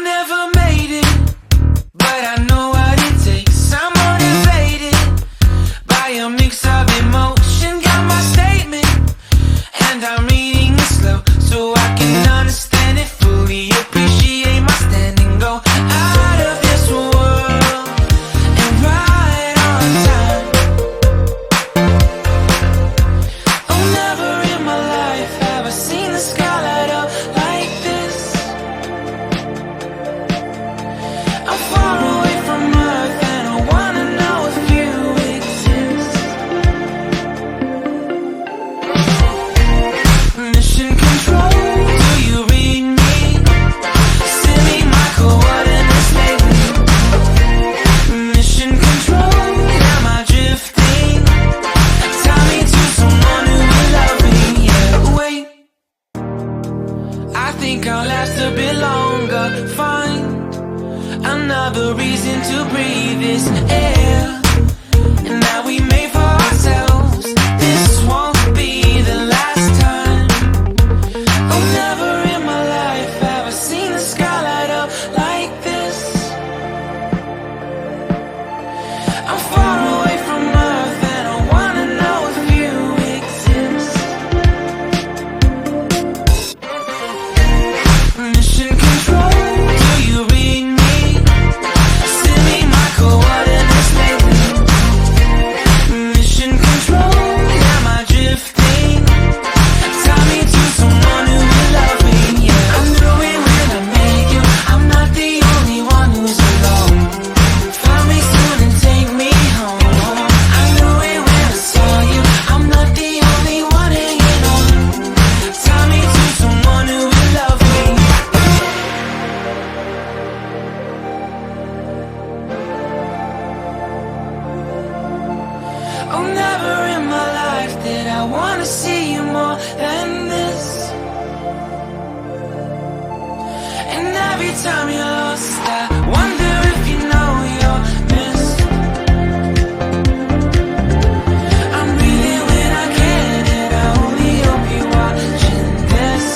never made it, but I know what it takes. I'm motivated by a mix of emotion. Got my statement, and I'm reading it slow so I can understand it fully. Appreciate my standing, go out of this world and right on time. Oh, never in my life have I seen the sky light up like this. I'm far away from Earth and I wanna know if you exist. Mission control, do you read me? Send me my coordinates lately. Mission control, am I drifting? Tie me to someone who will love me. Yeah, wait, I think I'll last a bit longer. Find another reason to breathe this air, and that we made for ourselves. This won't be the last time. Oh, never in my life have I seen the sky light up like this. I'm far away from Earth and I wanna know if you exist. Mission control, do you read me? Send me my coordinates lately. Mission control, am I drifting? Tie me to someone who will love me. Yeah, I knew it when I met you. I'm not the only one who's alone. Find me soon and take me home. I knew it when I saw you. I'm not the only one hanging on. Tie me to someone who will love me. Oh, never in my life did I wanna see you more than this. And every time you're lost, I wonder if you know you're missed. I'm breathing when I can, and I only hope you're watching this.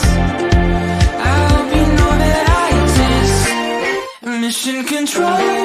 I hope you know that I exist. Mission control,